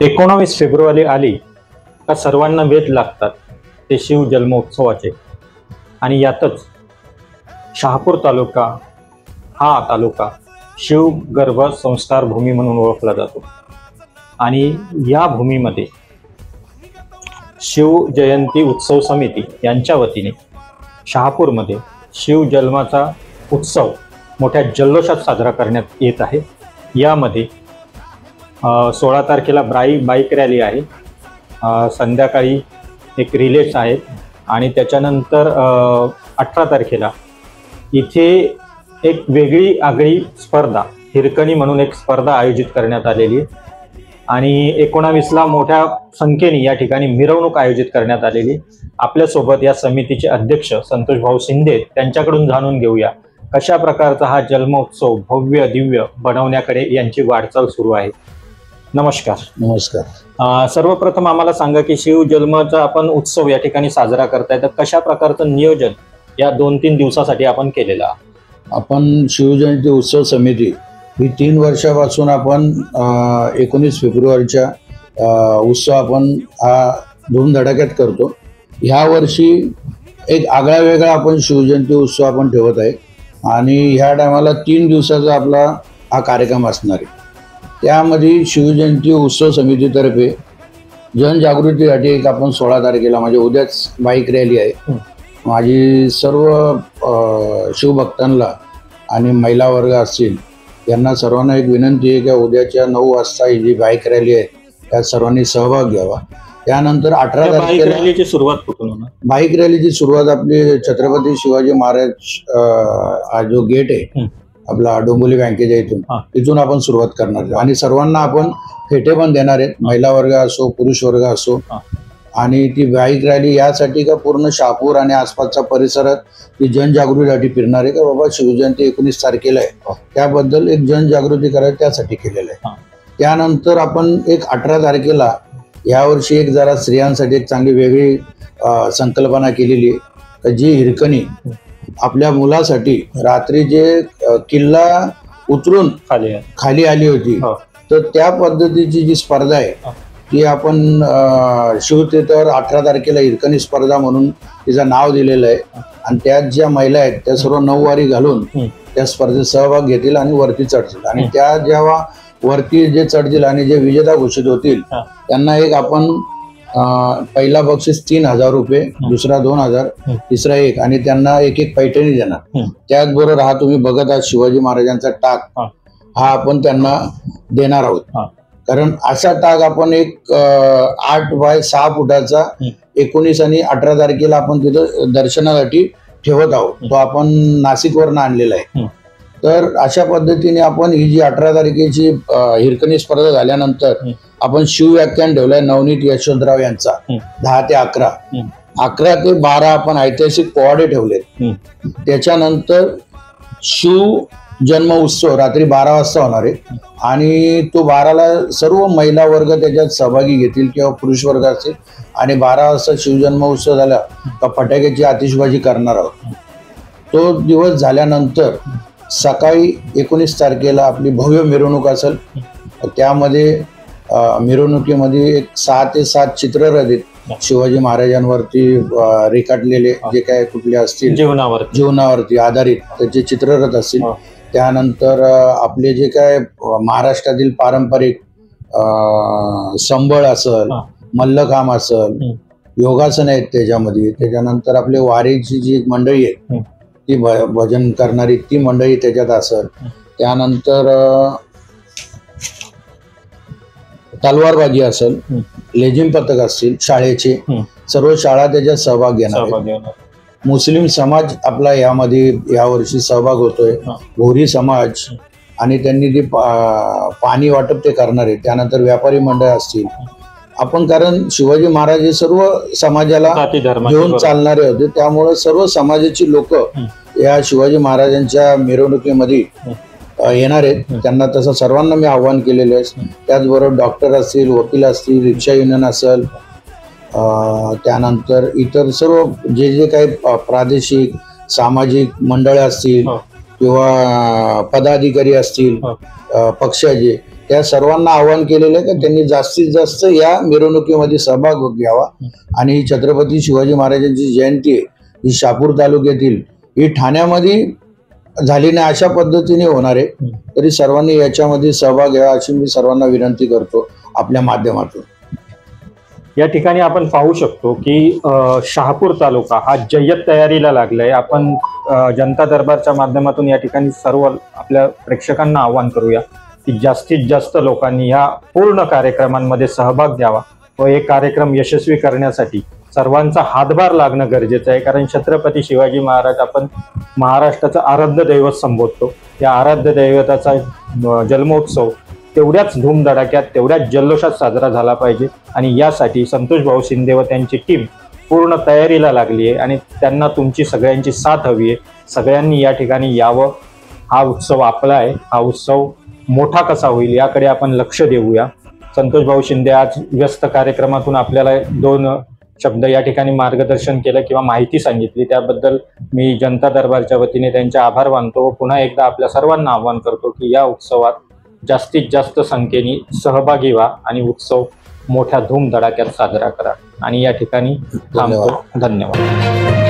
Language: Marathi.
19 फेब्रुवारी आली का सर्वांना वेध लागतात ते शिव जन्मोत्सवाचे। आणि यातच शहापूर तालुका हा तालुका शिव गर्भ संस्कार भूमी म्हणून ओळखला जातो। आणि या भूमीमध्ये शिव जयंती उत्सव समिती यांच्या वतीने शहापूरमध्ये शिव जन्माचा उत्सव मोठ्या जल्लोषात साजरा करण्यात येत आहे। यामध्ये 16 तारखेला बाईक रॅली आहे, संध्याकाळी एक रिलेज आहे आणि त्याच्यानंतर 18 तारखेला इथे एक वेगळी आगळी स्पर्धा हिरकणी म्हणून एक स्पर्धा आयोजित करण्यात आलेली आहे। आणि 19ला मोठ्या संख्येने या ठिकाणी मिरवणूक आयोजित करण्यात आलेली। आपल्यासोबत या समितीचे अध्यक्ष संतोष भाऊ शिंदे, त्यांच्याकडून जाणून घेऊया कशा प्रकारचा हा जन्मोत्सव भव्य दिव्य बनवण्याकडे यांची वाटचाल सुरू आहे। नमस्कार। नमस्कार। सर्वप्रथम आम्हाला सांगा की शिव जन्माचा आपण उत्सव या ठिकाणी साजरा करताय, तर कशा प्रकारचं नियोजन या 2-3 दिवसासाठी आपण केलेलं आहे? आपण शिवजयंती उत्सव समिती ही 3 वर्षापासून आपण 19 फेब्रुवारीच्या उत्सव आपण हा धूमधडाक्यात करतो। ह्या वर्षी एक आगळा वेगळा आपण शिवजयंती उत्सव आपण ठेवत आहे आणि ह्या टायमाला 3 दिवसाचा आपला हा कार्यक्रम असणार आहे। त्यामध्ये शिवजयंती उत्सव समितीतर्फे जनजागृतीसाठी एक आपण 16 तारखेला म्हणजे उद्याच बाईक रॅली आहे। माझी सर्व शिवभक्तांना आणि महिला वर्ग असतील यांना सर्वांना एक विनंती आहे की उद्याच्या 9 वाजता ही जी बाईक रॅली आहे त्यात सर्वांनी सहभाग घ्यावा। त्यानंतर 18 तारखेला रॅलीची सुरुवात कुठून होणार? बाईक रॅलीची सुरुवात आपली छत्रपती शिवाजी महाराज हा जो गेट आहे आपला डोंबिवली बँकेच्या इथून आपण सुरुवात करणार आहे। आणि सर्वांना आपण फेटे पण देणार आहेत, महिला वर्ग असो पुरुष वर्ग असो। आणि ती बाईक रॅली यासाठी का पूर्ण शहापूर आणि आसपासचा परिसरात ती जनजागृतीसाठी फिरणार आहे का बाबा शिवजयंती 19 तारखेला आहे, त्याबद्दल एक जनजागृती करायची त्यासाठी केलेलं आहे। त्यानंतर आपण एक 18 तारखेला यावर्षी एक जरा स्त्रियांसाठी एक चांगली वेगळी संकल्पना केलेली आहे, जी हिरकणी आपल्या मुलासाठी रात्री जे किल्ला उतरून खाली आली होती, तर त्या पद्धतीची जी स्पर्धा आहे ती आपण शिवतीर्थावर 18 तारखेला हिरकणी स्पर्धा म्हणून तिचं नाव दिलेलं आहे। आणि त्यात ज्या महिला आहेत त्या सर्व 9 वारी घालून त्या स्पर्धेत सहभाग घेतील आणि वरती चढतील। आणि त्या जेव्हा वरती जे चढतील आणि जे विजेता घोषित होतील त्यांना एक आपण पहिला बक्षीस 3000 रुपये, दुसरा 2000, तिसरा 1 आणि त्यांना एक पैठणी देणार। त्याचबरोबर हा तुम्ही बघत आहात शिवाजी महाराजांचा टाक हा आपण त्यांना देणार आहोत। कारण असा टाक आपण एक 8 बाय 6 फुटाचा 19 आणि 18 तारखेला आपण तिथं दर्शनासाठी ठेवत आहोत, तो आपण नाशिकवरनं आणलेला आहे। तर अशा पद्धतीने आपण ही जी 18 तारखेची हिरकणी स्पर्धा झाल्यानंतर आपण शिवव्याख्यान ठेवलंय नवनीत यशवंतराव यांचा 10 ते 11, 11 ते 12 आपण ऐतिहासिक पोवाडे ठेवलेत। त्याच्यानंतर शिव जन्म उत्सव रात्री 12 वाजता होणार आहे आणि तो 12ला सर्व महिला वर्ग त्याच्यात सहभागी घेतील किंवा पुरुष वर्ग असेल। आणि 12 वाजता शिवजन्म उत्सव झाला का फटाक्याची आतिषबाजी करणार आहोत। तो दिवस झाल्यानंतर सकाळी 19 तारखेला आपली भव्य मिरवणूक असेल, त्यामध्ये मिरवणुकीमध्ये एक 6 ते 7 चित्ररथ शिवाजी महाराजांवरती रेखाटलेले जे काय कुठले असतील जीवनावरती आधारित त्याचे चित्ररथ असतील। त्यानंतर आपले जे काय महाराष्ट्रातील पारंपरिक संबळ असेल, मल्लखांब असेल, योगासन आहेत त्याच्यामध्ये। त्याच्यानंतर आपले वारीची जी मंडळी आहे ती भजन करणारी ती मंडळी त्याच्यात असेल। त्यानंतर तलवारबाजी असेल, लेझिम पथक असतील शाळेचे, सर्व शाळा त्याच्यात सहभाग घेणार। मुस्लिम समाज आपला यामध्ये यावर्षी सहभाग होतोय, भोरी समाज, आणि त्यांनी ते पाणी वाटप ते करणार आहे। त्यानंतर व्यापारी मंडळ असतील आपण, कारण शिवाजी महाराज हे सर्व समाजाला घेऊन चालणारे होते, त्यामुळे सर्व समाजाची लोक या शिवाजी महाराजांच्या मिरवणुकीमध्ये येणार आहेत। त्यांना तसं सर्वांना मी आव्हान केलेलं आहे। त्याचबरोबर डॉक्टर असतील, वकील असतील, रिक्षा युनियन असेल, त्यानंतर इतर सर्व जे जे काही प्रादेशिक सामाजिक मंडळ असतील किंवा पदाधिकारी असतील पक्षाचे, त्या सर्वांना आवाहन केलेलं आहे की त्यांनी जास्तीत जास्त या मिरवणुकीमध्ये सहभाग घ्यावा आणि ही छत्रपती शिवाजी महाराजांची जयंती आहे ही शहापूर तालुक्यातील, ही ठाण्यामध्ये झाली नाही अशा पद्धतीने होणार आहे, तरी सर्वांनी याच्यामध्ये सहभाग घ्यावा अशी मी सर्वांना विनंती करतो आपल्या माध्यमातून. या ठिकाणी आपण पाहू शकतो की शहापूर तालुका हा जय्यत तयारीला लागलाय. आपण जनता दरबारच्या माध्यमातून या ठिकाणी सर्व आपल्या प्रेक्षकांना आवाहन करूया की जास्तीत जास्त लोकांनी या पूर्ण कार्यक्रमांमध्ये सहभाग घ्यावा व हे कार्यक्रम यशस्वी करण्यासाठी सर्वांचा हातभार लागणं गरजेचं आहे. कारण छत्रपती शिवाजी महाराज आपण महाराष्ट्राचं आराध्य दैवत संबोधतो. या आराध्य दैवताचा जन्मोत्सव तेवढ्याच धूमधडाक्यात तेवढ्याच जल्लोषात साजरा झाला पाहिजे आणि यासाठी संतोष भाऊ शिंदे व त्यांची टीम पूर्ण तयारीला लागली आहे आणि त्यांना तुमची सगळ्यांची साथ हवी आहे. सगळ्यांनी या ठिकाणी यावं. हा उत्सव आपला आहे. हा उत्सव मोठा कसा होईल याकडे आपण लक्ष देऊया. संतोष भाऊ शिंदे आज व्यस्त कार्यक्रमातून आपल्याला 2 शब्द या ठिकाणी मार्गदर्शन केलं किंवा माहिती सांगितली, त्याबद्दल मी जनता दरबारच्या वतीने त्यांचे आभार मानतो. पुन्हा एकदा आपल्या सर्वांना आवाहन करतो की या उत्सवात जास्तीत जास्त संख्येने सहभागी व्हा आणि उत्सव मोठ्या धूमधडाक्यात साजरा करा. आणि या ठिकाणी थांबतो. धन्यवाद.